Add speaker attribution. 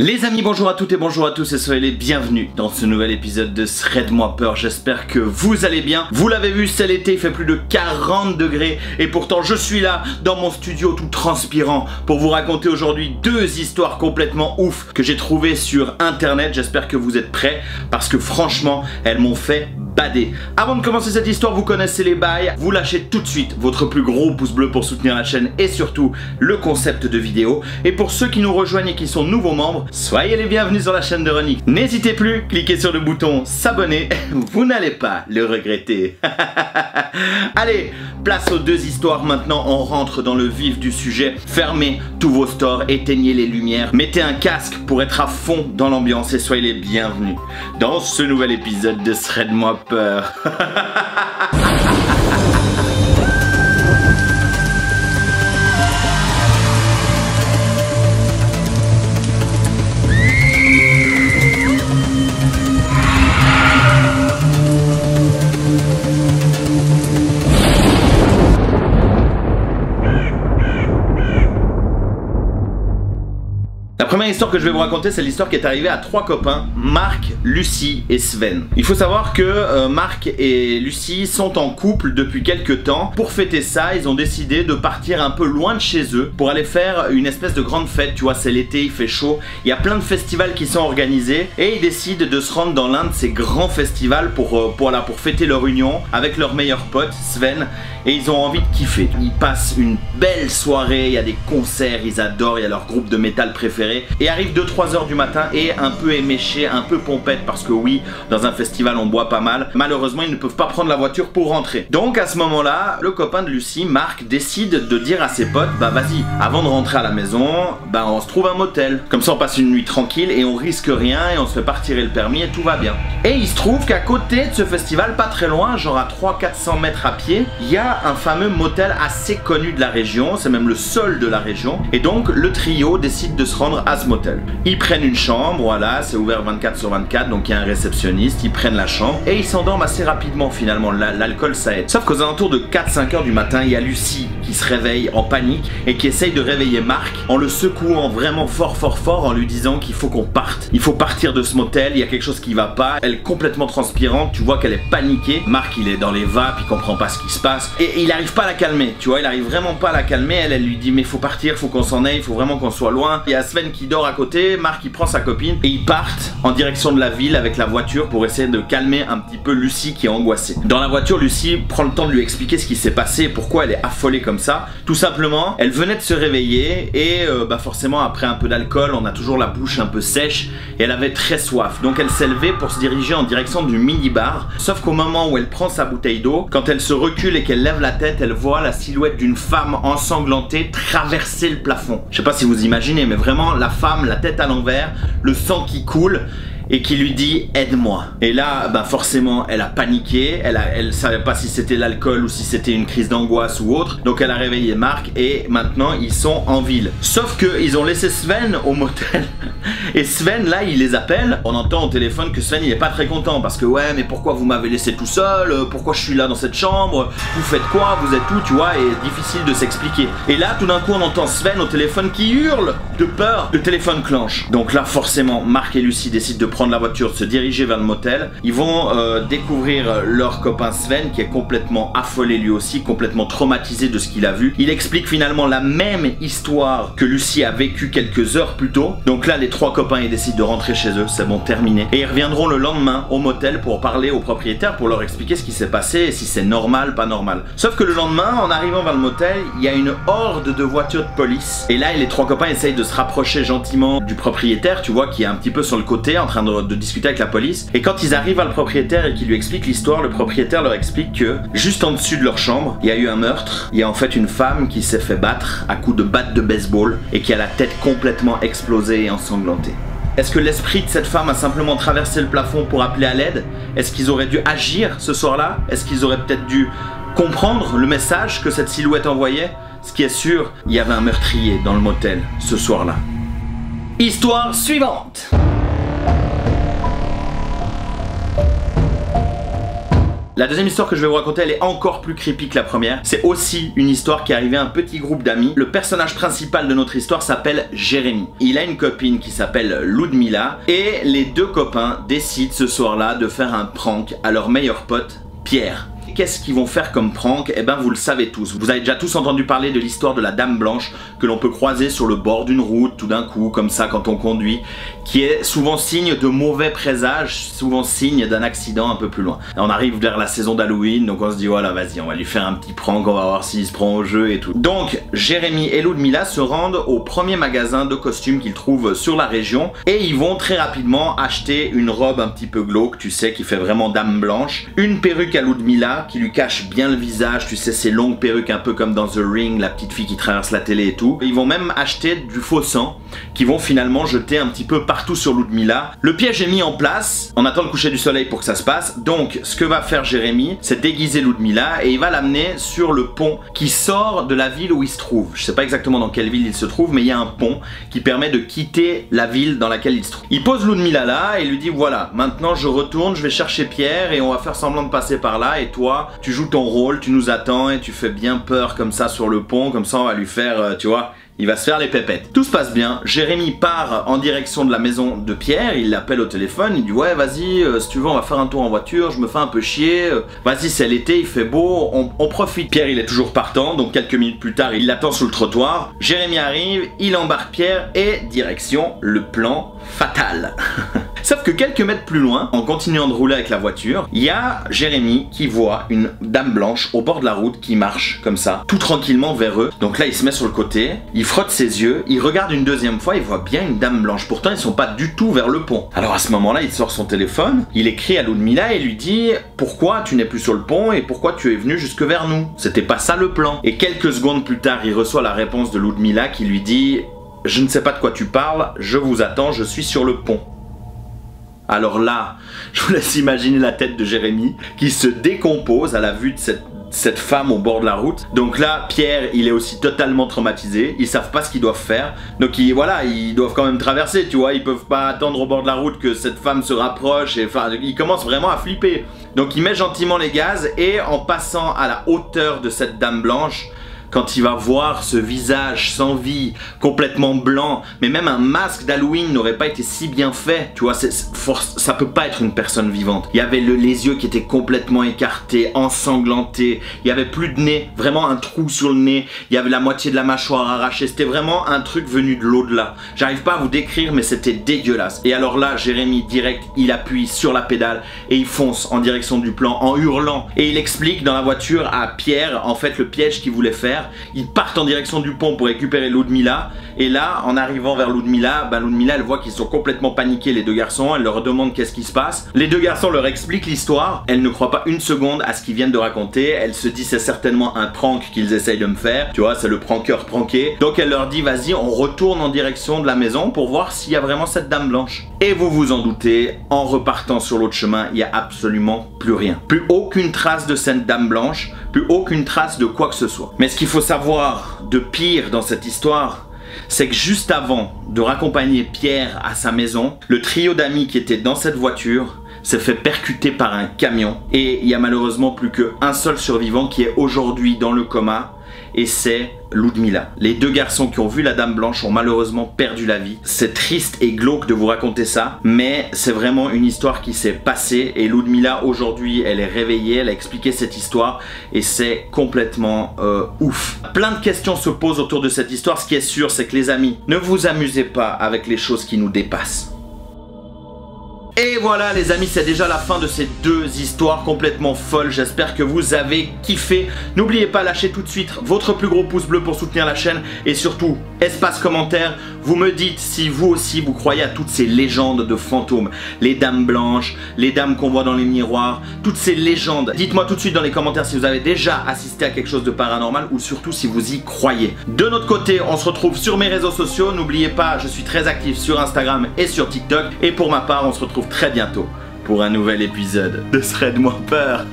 Speaker 1: Les amis, bonjour à toutes et bonjour à tous et soyez les bienvenus dans ce nouvel épisode de Shred-moi peur. J'espère que vous allez bien. Vous l'avez vu, c'est l'été, il fait plus de 40 degrés et pourtant je suis là dans mon studio tout transpirant pour vous raconter aujourd'hui deux histoires complètement ouf que j'ai trouvées sur internet. J'espère que vous êtes prêts parce que franchement, elles m'ont fait bader. Avant de commencer cette histoire, vous connaissez les bails. Vous lâchez tout de suite votre plus gros pouce bleu pour soutenir la chaîne et surtout le concept de vidéo. Et pour ceux qui nous rejoignent et qui sont nouveaux membres, soyez les bienvenus sur la chaîne de Ronick. N'hésitez plus, cliquez sur le bouton s'abonner, vous n'allez pas le regretter. Allez, place aux deux histoires maintenant, on rentre dans le vif du sujet. Fermez tous vos stores, éteignez les lumières, mettez un casque pour être à fond dans l'ambiance et soyez les bienvenus dans ce nouvel épisode de Shred-moi peur. La première histoire que je vais vous raconter, c'est l'histoire qui est arrivée à trois copains, Marc, Lucie et Sven. Il faut savoir que Marc et Lucie sont en couple depuis quelques temps. Pour fêter ça, ils ont décidé de partir un peu loin de chez eux pour aller faire une espèce de grande fête. Tu vois, c'est l'été, il fait chaud, il y a plein de festivals qui sont organisés et ils décident de se rendre dans l'un de ces grands festivals pour fêter leur union avec leur meilleur pote, Sven. Et ils ont envie de kiffer. Ils passent une belle soirée, il y a des concerts, ils adorent, il y a leur groupe de métal préféré. Et arrive 2-3 heures du matin et un peu éméché, un peu pompette parce que oui, dans un festival on boit pas mal. Malheureusement, ils ne peuvent pas prendre la voiture pour rentrer. Donc à ce moment-là, le copain de Lucie, Marc, décide de dire à ses potes, bah vas-y, avant de rentrer à la maison, bah on se trouve un motel. Comme ça on passe une nuit tranquille et on risque rien et on se fait pas retirer le permis et tout va bien. Et il se trouve qu'à côté de ce festival, pas très loin, genre à 300-400 mètres à pied, il y a un fameux motel assez connu de la région, c'est même le seul de la région. Et donc le trio décide de se rendre à ce motel. Ils prennent une chambre, voilà, c'est ouvert 24/24, donc il y a un réceptionniste, ils prennent la chambre et ils s'endorment assez rapidement finalement, l'alcool ça aide. Sauf qu'aux alentours de 4-5 heures du matin, il y a Lucie qui se réveille en panique et qui essaye de réveiller Marc en le secouant vraiment fort en lui disant qu'il faut qu'on parte. Il faut partir de ce motel, il y a quelque chose qui va pas. Elle est complètement transpirante, tu vois qu'elle est paniquée. Marc il est dans les vapes, il comprend pas ce qui se passe et il arrive pas à la calmer, tu vois, il arrive vraiment pas à la calmer. Elle lui dit mais faut partir, faut qu'on s'en aille, il faut vraiment qu'on soit loin. Il y a Sven qui dort à côté, Marc il prend sa copine et ils partent en direction de la ville avec la voiture pour essayer de calmer un petit peu Lucie qui est angoissée. Dans la voiture, Lucie prend le temps de lui expliquer ce qui s'est passé et pourquoi elle est affolée comme ça. Tout simplement, elle venait de se réveiller et forcément après un peu d'alcool, on a toujours la bouche un peu sèche et elle avait très soif. Donc elle s'est levée pour se diriger en direction du mini-bar. Sauf qu'au moment où elle prend sa bouteille d'eau, quand elle se recule et qu'elle lève la tête, elle voit la silhouette d'une femme ensanglantée traverser le plafond. Je sais pas si vous imaginez, mais vraiment la femme, la tête à l'envers, le sang qui coule et qui lui dit aide-moi. Et là forcément elle a paniqué, elle savait pas si c'était l'alcool ou si c'était une crise d'angoisse ou autre, donc elle a réveillé Marc et maintenant ils sont en ville. Sauf que ils ont laissé Sven au motel et Sven là il les appelle, on entend au téléphone que Sven il est pas très content parce que ouais mais pourquoi vous m'avez laissé tout seul, pourquoi je suis là dans cette chambre, vous faites quoi, vous êtes où, tu vois, et difficile de s'expliquer. Et là tout d'un coup on entend Sven au téléphone qui hurle de peur, le téléphone clenche. Donc là forcément Marc et Lucie décident de prendre la voiture, de se diriger vers le motel. Ils vont découvrir leur copain Sven qui est complètement affolé lui aussi, complètement traumatisé de ce qu'il a vu. Il explique finalement la même histoire que Lucie a vécu quelques heures plus tôt. Donc là les trois copains ils décident de rentrer chez eux, c'est bon, terminé. Et ils reviendront le lendemain au motel pour parler au propriétaire, pour leur expliquer ce qui s'est passé et si c'est normal, pas normal. Sauf que le lendemain, en arrivant vers le motel, il y a une horde de voitures de police. Et là les trois copains essayent de se rapprocher gentiment du propriétaire, tu vois, qui est un petit peu sur le côté en train de discuter avec la police. Et quand ils arrivent à le propriétaire et qu'il lui explique l'histoire, le propriétaire leur explique que juste en dessus de leur chambre, il y a eu un meurtre. Il y a en fait une femme qui s'est fait battre à coups de batte de baseball et qui a la tête complètement explosée et ensanglantée. Est-ce que l'esprit de cette femme a simplement traversé le plafond pour appeler à l'aide? Est-ce qu'ils auraient dû agir ce soir-là? Est-ce qu'ils auraient peut-être dû comprendre le message que cette silhouette envoyait? Ce qui est sûr, il y avait un meurtrier dans le motel ce soir-là. Histoire suivante. La deuxième histoire que je vais vous raconter, elle est encore plus creepy que la première. C'est aussi une histoire qui est arrivée à un petit groupe d'amis. Le personnage principal de notre histoire s'appelle Jérémy. Il a une copine qui s'appelle Ludmila et les deux copains décident ce soir-là de faire un prank à leur meilleur pote, Pierre. Qu'est-ce qu'ils vont faire comme prank? Eh ben vous le savez tous. Vous avez déjà tous entendu parler de l'histoire de la dame blanche que l'on peut croiser sur le bord d'une route tout d'un coup, comme ça quand on conduit, qui est souvent signe de mauvais présage, souvent signe d'un accident un peu plus loin. Et on arrive vers la saison d'Halloween, donc on se dit voilà, vas-y, on va lui faire un petit prank, on va voir s'il se prend au jeu et tout. Donc Jérémy et Ludmila se rendent au premier magasin de costumes qu'ils trouvent sur la région et ils vont très rapidement acheter une robe un petit peu glauque, tu sais, qui fait vraiment dame blanche, une perruque à Ludmila qui lui cache bien le visage, tu sais, ces longues perruques un peu comme dans The Ring, la petite fille qui traverse la télé et tout. Ils vont même acheter du faux sang qui vont finalement jeter un petit peu partout sur Ludmila. Le piège est mis en place, on attend le coucher du soleil pour que ça se passe, donc ce que va faire Jérémy, c'est déguiser Ludmila et il va l'amener sur le pont qui sort de la ville où il se trouve. Je sais pas exactement dans quelle ville il se trouve, mais il y a un pont qui permet de quitter la ville dans laquelle il se trouve. Il pose Ludmila là et lui dit voilà, maintenant je retourne, je vais chercher Pierre et on va faire semblant de passer par là et toi tu joues ton rôle, tu nous attends et tu fais bien peur comme ça sur le pont, comme ça on va lui faire, tu vois, il va se faire les pépettes. Tout se passe bien, Jérémy part en direction de la maison de Pierre, il l'appelle au téléphone, il dit ouais vas-y, si tu veux on va faire un tour en voiture, je me fais un peu chier, vas-y c'est l'été, il fait beau, on profite. Pierre il est toujours partant, donc quelques minutes plus tard il l'attend sur le trottoir, Jérémy arrive, il embarque Pierre et direction le plan fatal. Sauf que quelques mètres plus loin, en continuant de rouler avec la voiture, il y a Jérémy qui voit une dame blanche au bord de la route qui marche comme ça, tout tranquillement vers eux. Donc là il se met sur le côté, il frotte ses yeux, il regarde une deuxième fois, il voit bien une dame blanche. Pourtant ils sont pas du tout vers le pont. Alors à ce moment-là il sort son téléphone, il écrit à Ludmila et lui dit pourquoi tu n'es plus sur le pont et pourquoi tu es venu jusque vers nous? C'était pas ça le plan. Et quelques secondes plus tard il reçoit la réponse de Ludmila qui lui dit je ne sais pas de quoi tu parles, je vous attends, je suis sur le pont. Alors là, je vous laisse imaginer la tête de Jérémy qui se décompose à la vue de cette femme au bord de la route. Donc là, Pierre, il est aussi totalement traumatisé. Ils savent pas ce qu'ils doivent faire. Donc voilà, ils doivent quand même traverser, tu vois. Ils peuvent pas attendre au bord de la route que cette femme se rapproche. Et enfin, ils commencent vraiment à flipper. Donc il met gentiment les gaz et en passant à la hauteur de cette dame blanche, quand il va voir ce visage sans vie, complètement blanc, mais même un masque d'Halloween n'aurait pas été si bien fait, tu vois, ça peut pas être une personne vivante. Il y avait les yeux qui étaient complètement écartés, ensanglantés, il y avait plus de nez, vraiment un trou sur le nez, il y avait la moitié de la mâchoire arrachée, c'était vraiment un truc venu de l'au-delà. J'arrive pas à vous décrire, mais c'était dégueulasse. Et alors là, Jérémy, direct, il appuie sur la pédale et il fonce en direction du plan en hurlant. Et il explique dans la voiture à Pierre, en fait, le piège qu'il voulait faire. Ils partent en direction du pont pour récupérer Ludmila et là en arrivant vers Ludmila, Ludmila elle voit qu'ils sont complètement paniqués les deux garçons, elle leur demande qu'est-ce qui se passe. Les deux garçons leur expliquent l'histoire, elle ne croit pas une seconde à ce qu'ils viennent de raconter, elle se dit c'est certainement un prank qu'ils essayent de me faire, tu vois, c'est le prankeur pranké. Donc elle leur dit vas-y on retourne en direction de la maison pour voir s'il y a vraiment cette dame blanche. Et vous vous en doutez, en repartant sur l'autre chemin, il n'y a absolument plus rien. Plus aucune trace de cette dame blanche, plus aucune trace de quoi que ce soit. Mais ce qu'il faut savoir de pire dans cette histoire, c'est que juste avant de raccompagner Pierre à sa maison, le trio d'amis qui était dans cette voiture s'est fait percuter par un camion et il y a malheureusement plus qu'un seul survivant qui est aujourd'hui dans le coma et c'est Ludmila. Les deux garçons qui ont vu la dame blanche ont malheureusement perdu la vie. C'est triste et glauque de vous raconter ça, mais c'est vraiment une histoire qui s'est passée et Ludmila aujourd'hui elle est réveillée, elle a expliqué cette histoire et c'est complètement ouf. Plein de questions se posent autour de cette histoire, ce qui est sûr c'est que les amis, ne vous amusez pas avec les choses qui nous dépassent. Et voilà les amis, c'est déjà la fin de ces deux histoires complètement folles. J'espère que vous avez kiffé. N'oubliez pas, lâchez tout de suite votre plus gros pouce bleu pour soutenir la chaîne. Et surtout, espace commentaire, vous me dites si vous aussi vous croyez à toutes ces légendes de fantômes. Les dames blanches, les dames qu'on voit dans les miroirs, toutes ces légendes. Dites-moi tout de suite dans les commentaires si vous avez déjà assisté à quelque chose de paranormal ou surtout si vous y croyez. De notre côté, on se retrouve sur mes réseaux sociaux. N'oubliez pas, je suis très actif sur Instagram et sur TikTok. Et pour ma part, on se retrouve très bientôt pour un nouvel épisode de Shred Moins Peur.